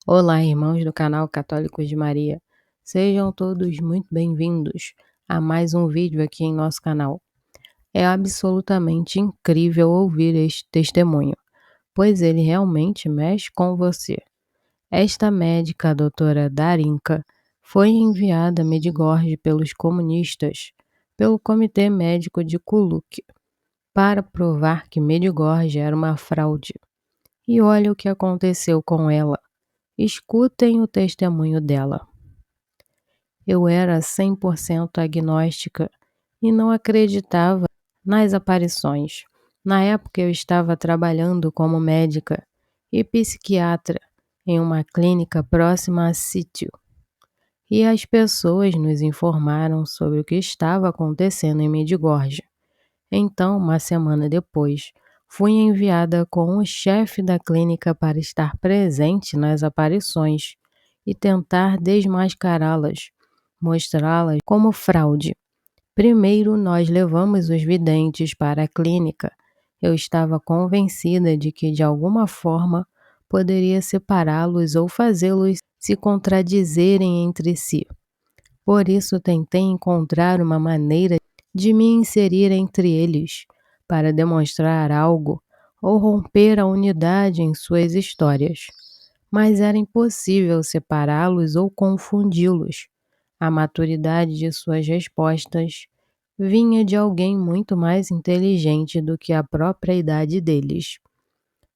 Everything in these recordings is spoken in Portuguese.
Olá, irmãos do canal Católicos de Maria. Sejam todos muito bem-vindos a mais um vídeo aqui em nosso canal. É absolutamente incrível ouvir este testemunho, pois ele realmente mexe com você. Esta médica, a doutora Darinka, foi enviada a Medjugorje pelos comunistas, pelo Comitê Médico de Kuluk, para provar que Medjugorje era uma fraude. E olha o que aconteceu com ela. Escutem o testemunho dela. Eu era 100% agnóstica e não acreditava nas aparições. Na época eu estava trabalhando como médica e psiquiatra em uma clínica próxima a sítio. E as pessoas nos informaram sobre o que estava acontecendo em Medjugorje. Então, uma semana depois, fui enviada com o chefe da clínica para estar presente nas aparições e tentar desmascará-las, mostrá-las como fraude. Primeiro, nós levamos os videntes para a clínica. Eu estava convencida de que, de alguma forma, poderia separá-los ou fazê-los se contradizerem entre si. Por isso, tentei encontrar uma maneira de me inserir entre eles, para demonstrar algo ou romper a unidade em suas histórias. Mas era impossível separá-los ou confundi-los. A maturidade de suas respostas vinha de alguém muito mais inteligente do que a própria idade deles.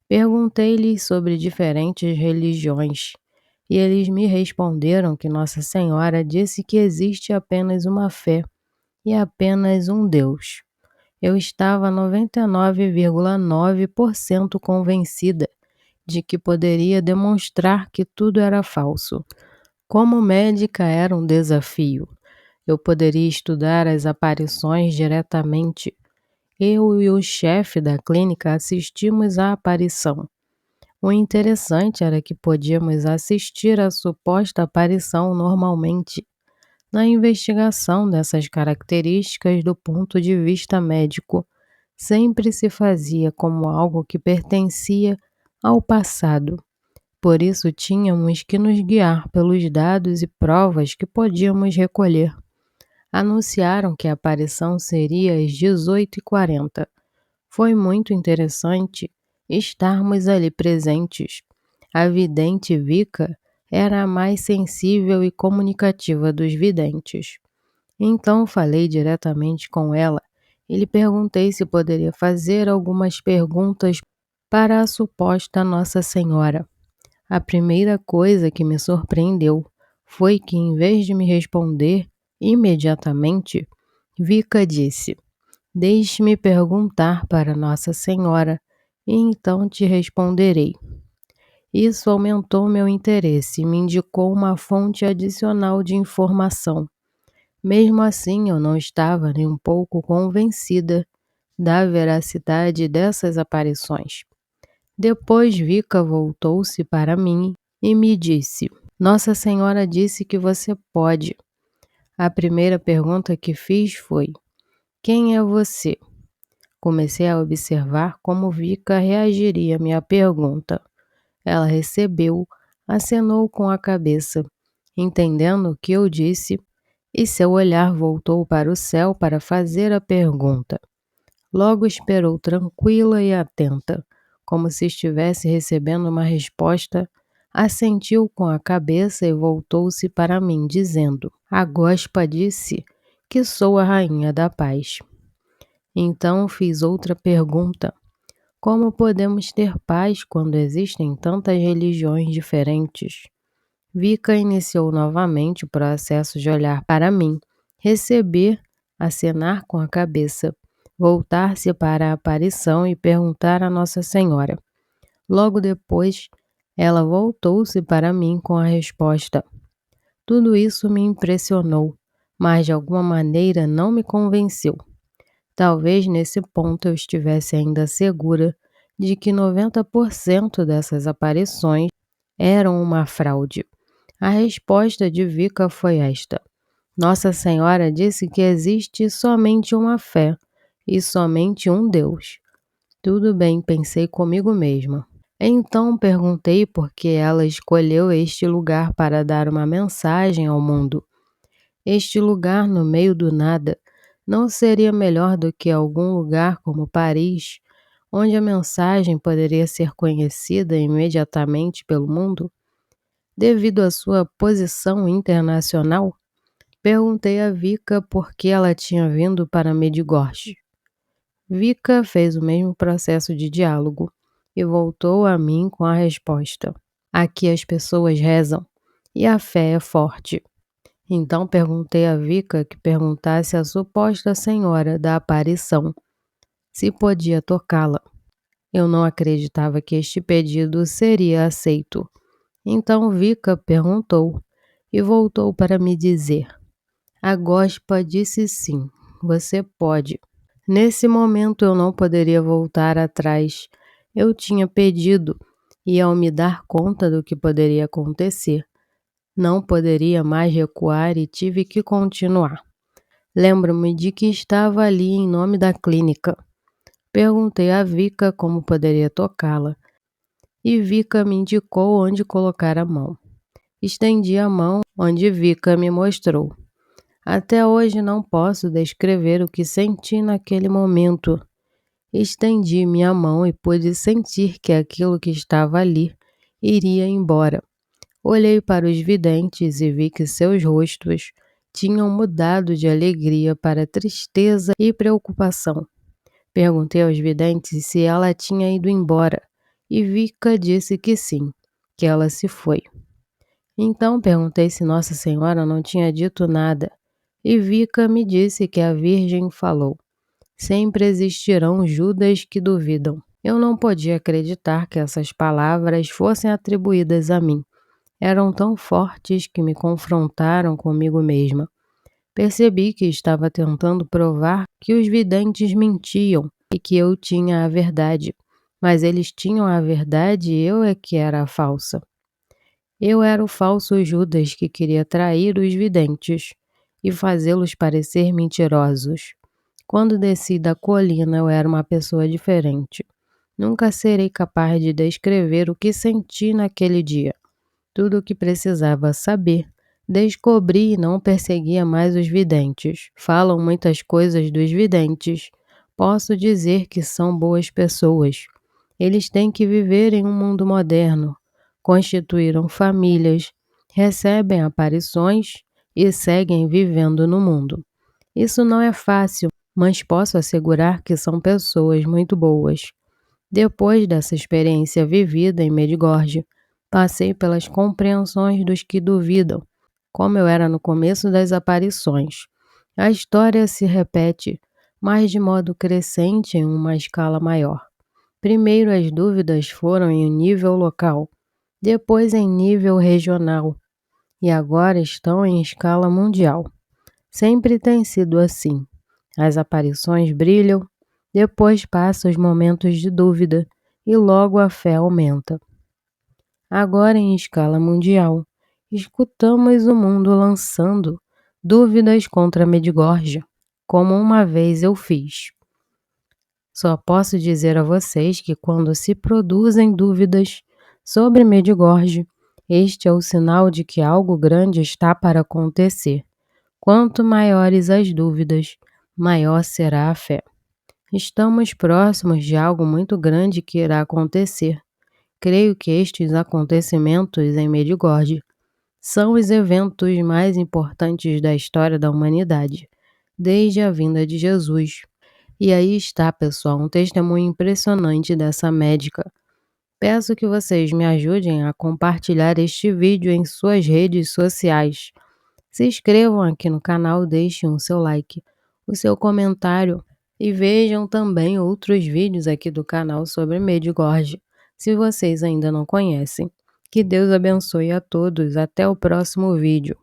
Perguntei-lhes sobre diferentes religiões, e eles me responderam que Nossa Senhora disse que existe apenas uma fé e apenas um Deus. Eu estava 99,9% convencida de que poderia demonstrar que tudo era falso. Como médica era um desafio. Eu poderia estudar as aparições diretamente. Eu e o chefe da clínica assistimos à aparição. O interessante era que podíamos assistir à suposta aparição normalmente. Na investigação dessas características do ponto de vista médico, sempre se fazia como algo que pertencia ao passado. Por isso tínhamos que nos guiar pelos dados e provas que podíamos recolher. Anunciaram que a aparição seria às 18h40. Foi muito interessante estarmos ali presentes. A vidente Vika era a mais sensível e comunicativa dos videntes. Então falei diretamente com ela e lhe perguntei se poderia fazer algumas perguntas para a suposta Nossa Senhora. A primeira coisa que me surpreendeu foi que, em vez de me responder imediatamente, Vika disse: "Deixe-me perguntar para Nossa Senhora e então te responderei." Isso aumentou meu interesse e me indicou uma fonte adicional de informação. Mesmo assim, eu não estava nem um pouco convencida da veracidade dessas aparições. Depois Vika voltou-se para mim e me disse: "Nossa Senhora disse que você pode." A primeira pergunta que fiz foi: "Quem é você?" Comecei a observar como Vika reagiria à minha pergunta. Ela recebeu, acenou com a cabeça, entendendo o que eu disse, e seu olhar voltou para o céu para fazer a pergunta. Logo esperou tranquila e atenta, como se estivesse recebendo uma resposta, assentiu com a cabeça e voltou-se para mim, dizendo: "A Gospa disse que sou a rainha da paz." Então fiz outra pergunta: "Como podemos ter paz quando existem tantas religiões diferentes?" Vika iniciou novamente o processo de olhar para mim, receber, acenar com a cabeça, voltar-se para a aparição e perguntar a Nossa Senhora. Logo depois, ela voltou-se para mim com a resposta. Tudo isso me impressionou, mas de alguma maneira não me convenceu. Talvez nesse ponto eu estivesse ainda segura de que 90% dessas aparições eram uma fraude. A resposta de Vika foi esta: Nossa Senhora disse que existe somente uma fé e somente um Deus. Tudo bem, pensei comigo mesma. Então perguntei por que ela escolheu este lugar para dar uma mensagem ao mundo. Este lugar no meio do nada não seria melhor do que algum lugar como Paris, onde a mensagem poderia ser conhecida imediatamente pelo mundo? Devido à sua posição internacional, perguntei a Vika por que ela tinha vindo para Medigorje. Vika fez o mesmo processo de diálogo e voltou a mim com a resposta. Aqui as pessoas rezam e a fé é forte. Então perguntei a Vika que perguntasse à suposta senhora da aparição se podia tocá-la. Eu não acreditava que este pedido seria aceito. Então Vika perguntou e voltou para me dizer. A Gospa disse sim, você pode. Nesse momento eu não poderia voltar atrás. Eu tinha pedido e ao me dar conta do que poderia acontecer, não poderia mais recuar e tive que continuar. Lembro-me de que estava ali em nome da clínica. Perguntei a Vika como poderia tocá-la e Vika me indicou onde colocar a mão. Estendi a mão onde Vika me mostrou. Até hoje não posso descrever o que senti naquele momento. Estendi minha mão e pude sentir que aquilo que estava ali iria embora. Olhei para os videntes e vi que seus rostos tinham mudado de alegria para tristeza e preocupação. Perguntei aos videntes se ela tinha ido embora e Vika disse que sim, que ela se foi. Então perguntei se Nossa Senhora não tinha dito nada e Vika me disse que a Virgem falou. Sempre existirão Judas que duvidam. Eu não podia acreditar que essas palavras fossem atribuídas a mim. Eram tão fortes que me confrontaram comigo mesma. Percebi que estava tentando provar que os videntes mentiam e que eu tinha a verdade. Mas eles tinham a verdade e eu é que era a falsa. Eu era o falso Judas que queria trair os videntes e fazê-los parecer mentirosos. Quando desci da colina, eu era uma pessoa diferente. Nunca serei capaz de descrever o que senti naquele dia. Tudo o que precisava saber, descobri e não perseguia mais os videntes. Falam muitas coisas dos videntes. Posso dizer que são boas pessoas. Eles têm que viver em um mundo moderno. Constituíram famílias, recebem aparições e seguem vivendo no mundo. Isso não é fácil, mas posso assegurar que são pessoas muito boas. Depois dessa experiência vivida em Medjugorje, passei pelas compreensões dos que duvidam, como eu era no começo das aparições. A história se repete, mas de modo crescente em uma escala maior. Primeiro as dúvidas foram em nível local, depois em nível regional e agora estão em escala mundial. Sempre tem sido assim. As aparições brilham, depois passam os momentos de dúvida e logo a fé aumenta. Agora em escala mundial, escutamos o mundo lançando dúvidas contra Medjugorje, como uma vez eu fiz. Só posso dizer a vocês que quando se produzem dúvidas sobre Medjugorje, este é o sinal de que algo grande está para acontecer. Quanto maiores as dúvidas, maior será a fé. Estamos próximos de algo muito grande que irá acontecer. Creio que estes acontecimentos em Medjugorje são os eventos mais importantes da história da humanidade, desde a vinda de Jesus. E aí está, pessoal, um testemunho impressionante dessa médica. Peço que vocês me ajudem a compartilhar este vídeo em suas redes sociais. Se inscrevam aqui no canal, deixem o seu like, o seu comentário e vejam também outros vídeos aqui do canal sobre Medjugorje, se vocês ainda não conhecem. Que Deus abençoe a todos. Até o próximo vídeo.